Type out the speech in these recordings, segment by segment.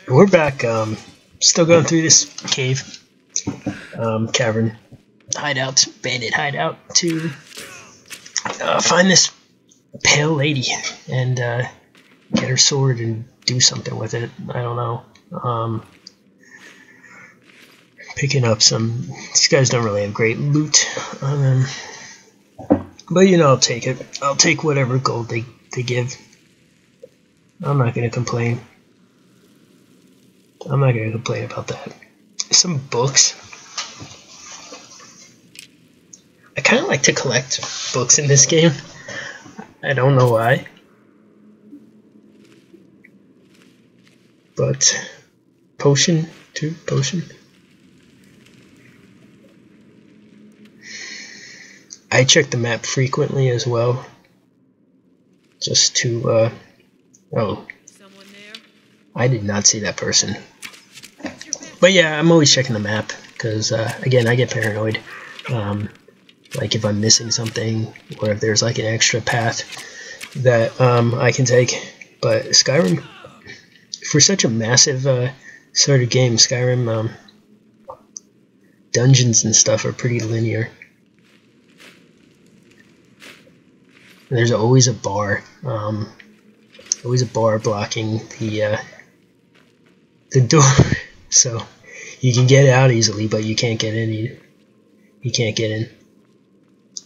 We're back, still going through this cave, cavern hideout, bandit hideout, to find this pale lady and get her sword and do something with it. I don't know. Picking up some. These guys don't really have great loot on them, but you know, I'll take it. I'll take whatever gold they give. I'm not gonna complain. I'm not gonna complain about that. Some books. I kind of like to collect books in this game. I don't know why, but potion. I check the map frequently as well, just to oh, I did not see that person. But yeah, I'm always checking the map because again, I get paranoid. Like if I'm missing something, or if there's like an extra path that I can take. But Skyrim, for such a massive sort of game, Skyrim dungeons and stuff are pretty linear. There's always a bar, blocking the door, so you can get out easily, but you can't get in. You can't get in.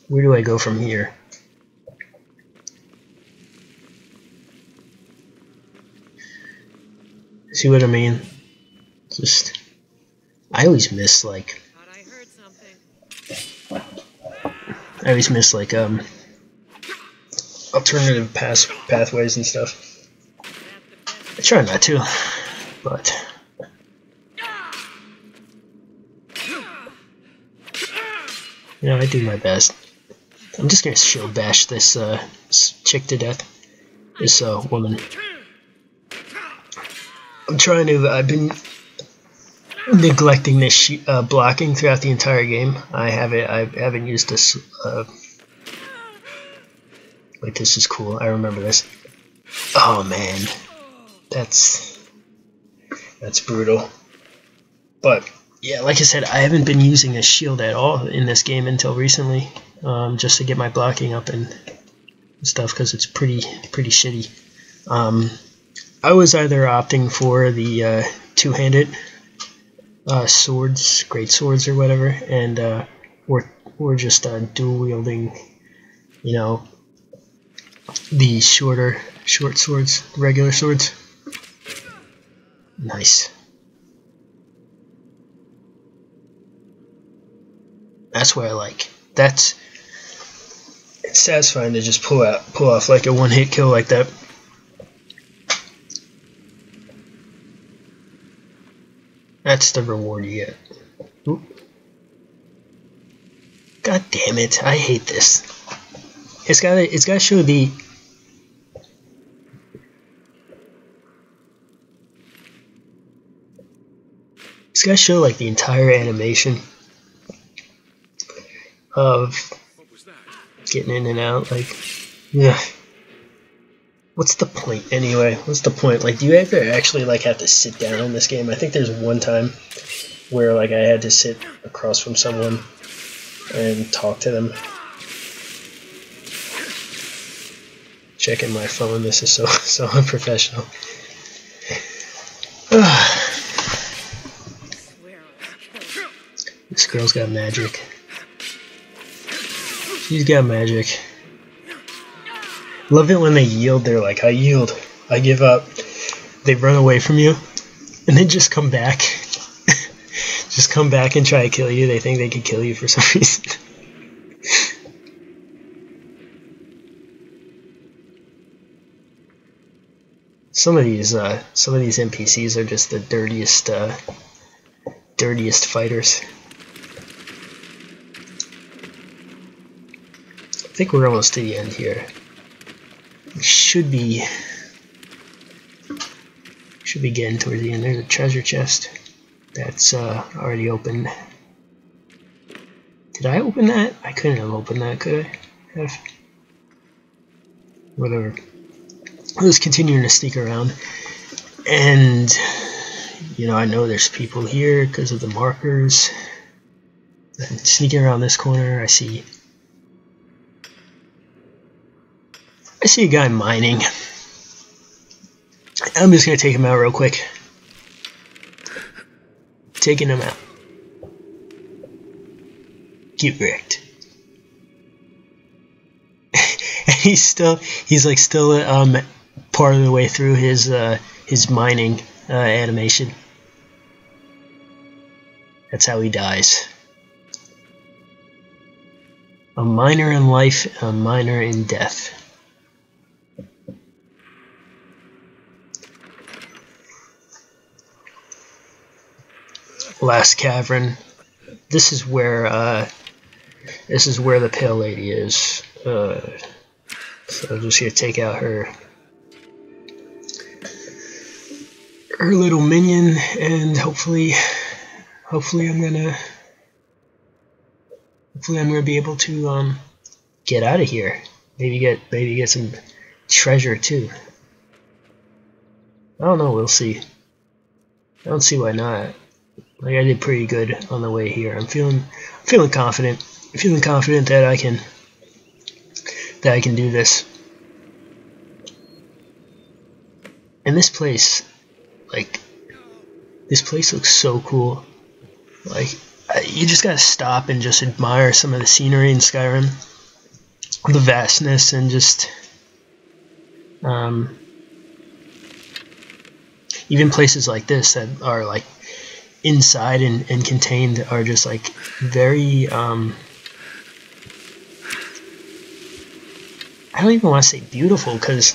Where do I go from here? See what I mean? Just, I always miss like alternative pathways and stuff. I try not to, but you know, I do my best. I'm just gonna shield bash this chick to death. This woman. I'm trying to. I've been neglecting this blocking throughout the entire game. I haven't used this. Wait, this is cool. I remember this. Oh man, that's brutal. But yeah, like I said, I haven't been using a shield at all in this game until recently, just to get my blocking up and stuff, because it's pretty shitty. I was either opting for the two-handed swords, great swords or whatever, and or just dual wielding, you know, the short swords, regular swords. Nice. That's what I like. It's satisfying to just pull off like a one-hit kill like that. That's the reward you get. Oop. God damn it! I hate this. It's gotta show the. It's gotta show like the entire animation of getting in and out. Like, yeah. What's the point anyway? What's the point? Like, do you ever actually like have to sit down in this game? I think there's one time where like I had to sit across from someone and talk to them. Checking my phone. This is so unprofessional. This girl's got magic. She's got magic. Love it when they yield. They're like, I yield. I give up. They run away from you, and then just come back. Just come back and try to kill you. They think they can kill you for some reason. Some of these NPCs are just the dirtiest fighters. I think we're almost to the end here. We should be getting towards the end. There's a treasure chest that's already open. Did I open that? I couldn't have opened that, could I? Have? Whatever. I was continuing to sneak around, and you know, I know there's people here because of the markers. And sneaking around this corner, I see a guy mining. I'm just gonna take him out real quick. Taking him out. Get wrecked. And he's still part of the way through his mining animation. That's how he dies. A miner in life, a miner in death. Last cavern. This is where the Pale Lady is. So I'm just gonna take out her little minion, and hopefully I'm gonna be able to get out of here. Maybe get some treasure too. I don't know. We'll see. I don't see why not. Like, I did pretty good on the way here. I'm feeling confident. I'm feeling confident that I can do this. And this place, looks so cool. Like, you just gotta stop and just admire some of the scenery in Skyrim, the vastness, and just even places like this that are like inside and contained are just like very I don't even want to say beautiful, because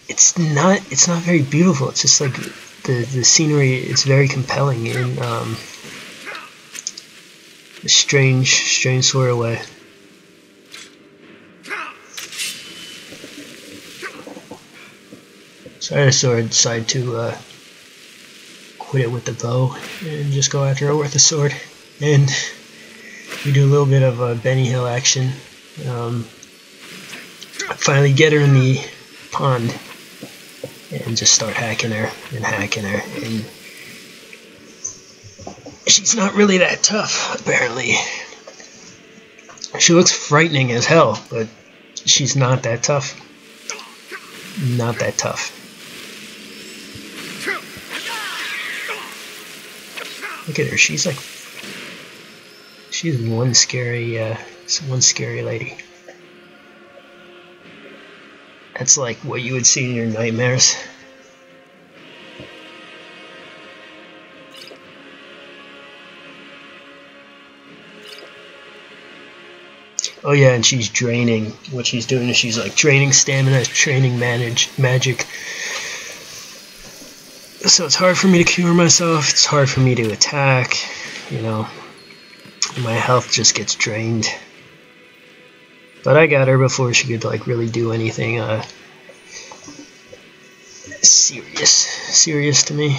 it's not very beautiful. It's just like the scenery. It's very compelling in a strange sort of way. So I just decided to quit it with the bow and just go after it with the sword. And we do a little bit of Benny Hill action. Finally get her in the pond and just start hacking her, and she's not really that tough, apparently. She looks frightening as hell, but she's not that tough. Not that tough. Look at her, she's one scary lady. That's like what you would see in your nightmares. Oh yeah, and she's draining. What she's doing is she's like draining stamina, draining magic. So it's hard for me to cure myself, it's hard for me to attack, you know. My health just gets drained. But I got her before she could like really do anything serious to me.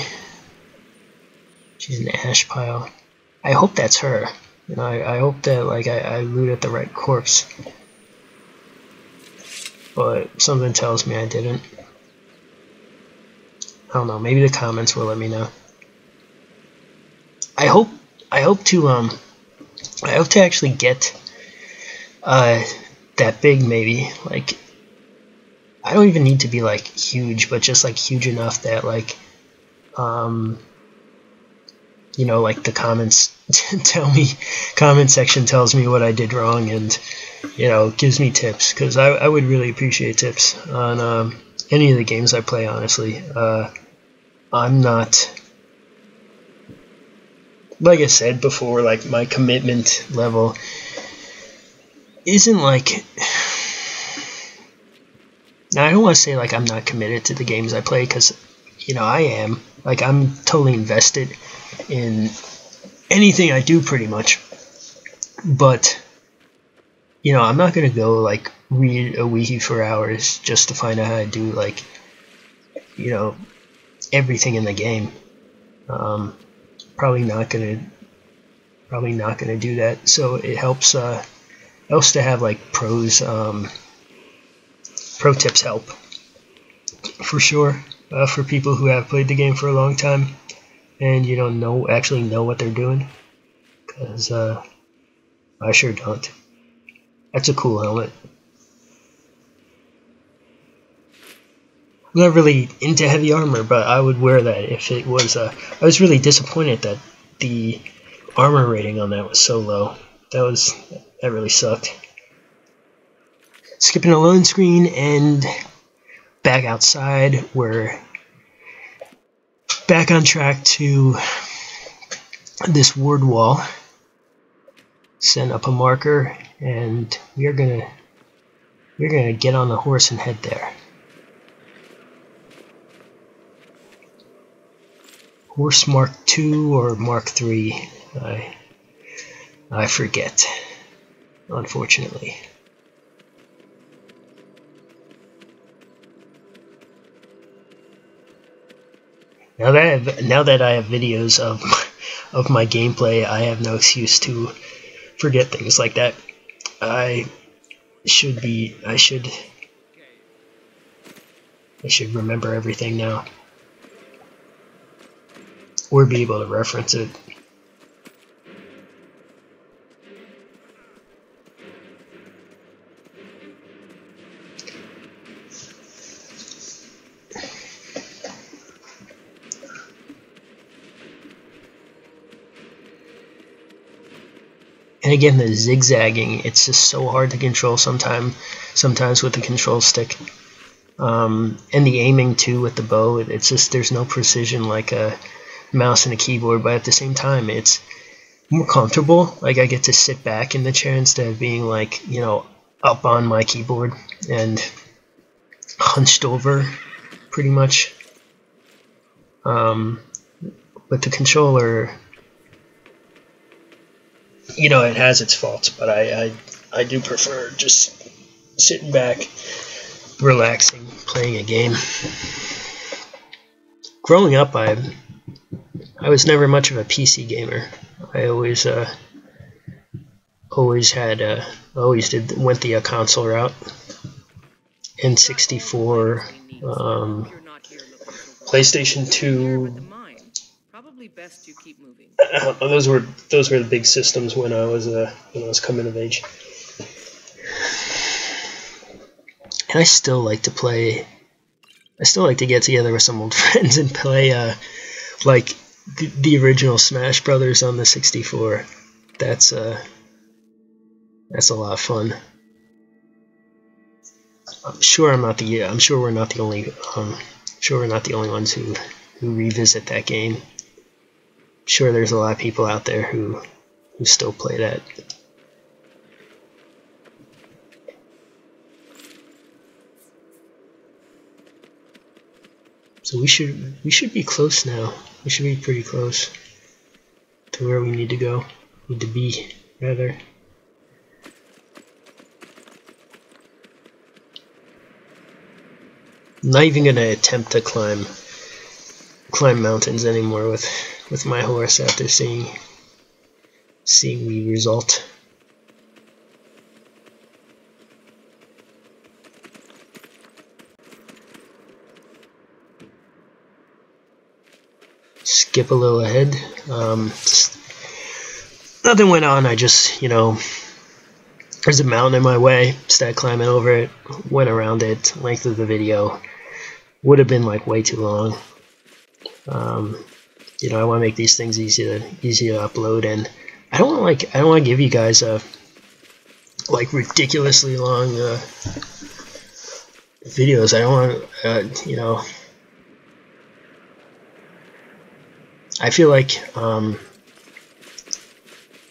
She's an ash pile. I hope that's her. You know, I hope that like I loot at the right corpse. But something tells me I didn't. I don't know, maybe the comments will let me know. I hope to actually get that big, maybe. Like, I don't even need to be like huge, but just like huge enough that like you know, like the comments comment section tells me what I did wrong, and you know, gives me tips, because I would really appreciate tips on any of the games I play, honestly. I'm not, like I said before, like my commitment level isn't like, now I don't want to say like I'm not committed to the games I play, because you know I am. Like, I'm totally invested in anything I do pretty much, but you know, I'm not gonna go like read a wiki for hours just to find out how to do like, you know, everything in the game. Probably not gonna do that. So it helps to have like pro tips help for sure, for people who have played the game for a long time. and you don't actually know what they're doing, because I sure don't. That's a cool helmet. I'm not really into heavy armor, but I would wear that if it was. I was really disappointed that the armor rating on that was so low. That really sucked. Skipping a load screen and back outside. We're back on track to this word wall. Send up a marker, and we're gonna get on the horse and head there. Horse Mark II or Mark III, I forget, unfortunately. Now that I have videos of my gameplay, I have no excuse to forget things like that. I should remember everything now, or be able to reference it. And again, the zigzagging, it's just so hard to control sometimes with the control stick. And the aiming too with the bow, it's just, there's no precision like a mouse and a keyboard, but at the same time it's more comfortable. Like, I get to sit back in the chair instead of being like, you know, up on my keyboard and hunched over pretty much. But the controller, you know, it has its faults, but I do prefer just sitting back, relaxing, playing a game. Growing up, I was never much of a PC gamer. I always went the console route. N64, PlayStation 2. Those were the big systems when I was coming of age. And I still like to play. I still like to get together with some old friends and play like the original Smash Brothers on the 64. That's a lot of fun. I'm sure we're not the only ones who revisit that game. I'm sure there's a lot of people out there who still play that. So we should be close now. We should be pretty close to where we need to go. Need to be, rather. I'm not even gonna attempt to climb mountains anymore with my horse after seeing the result. Skip a little ahead. Nothing went on. I just, you know, there's a mountain in my way. Started climbing over it. Went around it. Length of the video would have been like way too long. You know, I want to make these things easy to upload, and I don't want to give you guys like ridiculously long videos. I don't want you know. I feel like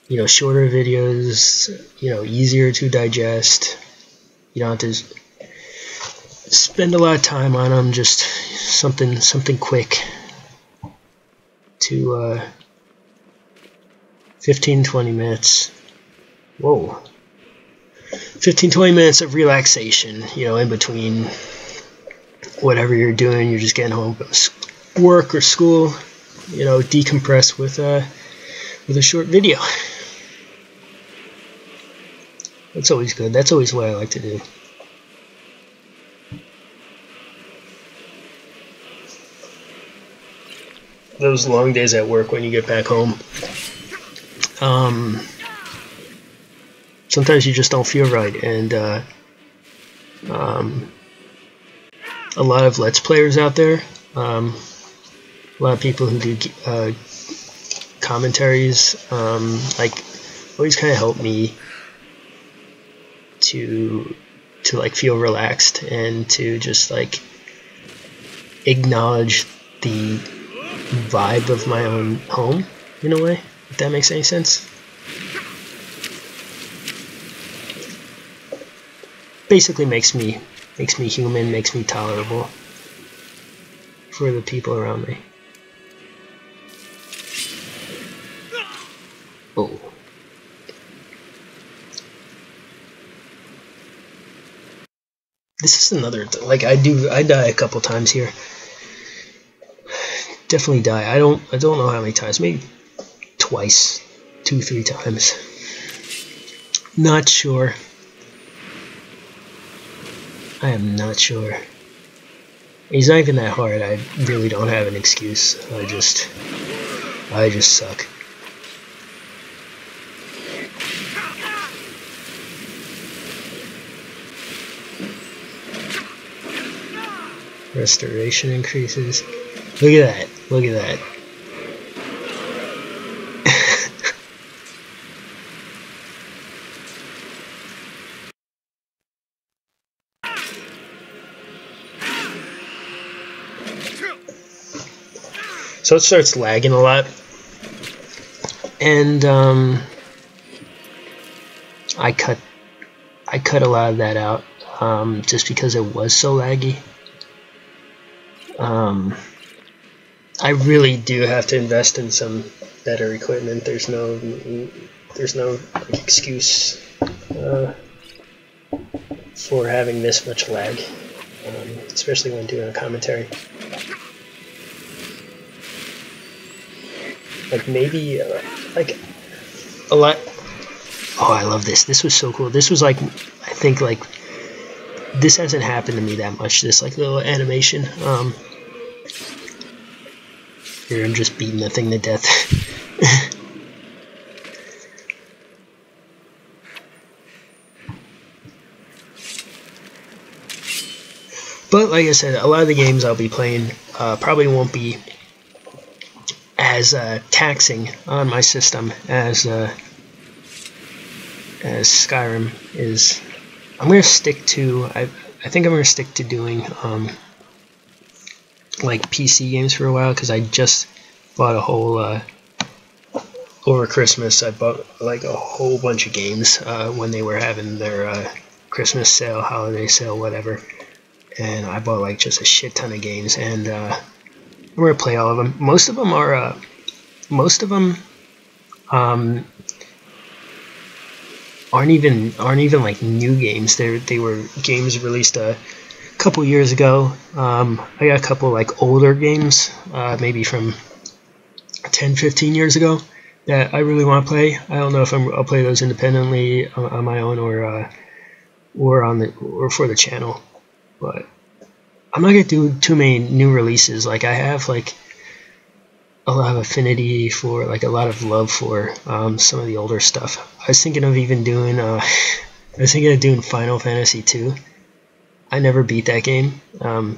you know, shorter videos, you know, easier to digest. You don't have to spend a lot of time on them. Just something quick to 15-20 minutes. Whoa. 15-20 minutes of relaxation, you know, in between whatever you're doing. You're just getting home from work or school, you know, decompress with a short video. That's always good. That's always what I like to do. those long days at work when you get back home. Sometimes you just don't feel right, and a lot of Let's Players out there, a lot of people who do commentaries, like always kind of help me to like feel relaxed and to just like acknowledge the vibe of my own home in a way, if that makes any sense. Basically makes me human, makes me tolerable for the people around me. Oh. This is another, like, I die a couple times here. Definitely die. I don't know how many times, maybe twice, 2-3 times. Not sure. I am not sure. It's not even that hard. I really don't have an excuse. I just suck. Restoration increases. Look at that. Look at that. So it starts lagging a lot. And I cut a lot of that out just because it was so laggy. I really do have to invest in some better equipment. There's no like, excuse for having this much lag, especially when doing a commentary. Like maybe like a lot. Oh, I love this. This was so cool. This was like, I think like this hasn't happened to me that much. This like little animation. Here I'm just beating the thing to death. But like I said, a lot of the games I'll be playing probably won't be as taxing on my system as Skyrim is. I'm gonna stick to. I think I'm gonna stick to doing like PC games for a while, because I just bought a whole over Christmas. I bought like a whole bunch of games when they were having their Christmas sale, holiday sale, whatever. And I bought like just a shit ton of games, and I'm gonna play all of them. Most of them aren't even like new games. They were games released a couple years ago. I got a couple like older games, maybe from 10-15 years ago, that I really want to play. I don't know if I'll play those independently on my own or for the channel. But I'm not gonna do too many new releases. Like I have like a lot of affinity for, like a lot of love for some of the older stuff. I was thinking of even doing Final Fantasy 2. I never beat that game. I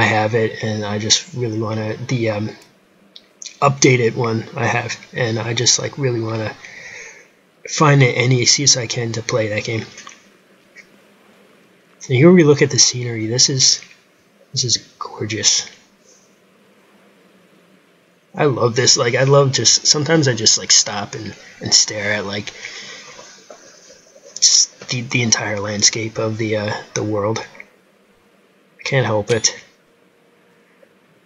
have it, and I just really want to, the updated one I have, and I just like really want to find any excuse I can to play that game. And here we look at the scenery. This is gorgeous. I love this. Like, I love just, sometimes I just like stop and stare at like just the entire landscape of the world. I can't help it.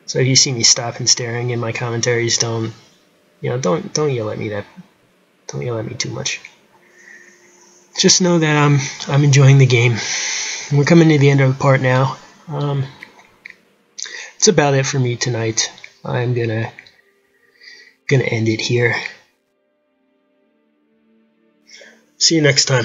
So if you see me stop and staring in my commentaries, don't yell at me don't yell at me too much. Just know that I'm enjoying the game. We're coming to the end of the part now. It's about it for me tonight. I'm gonna end it here. See you next time.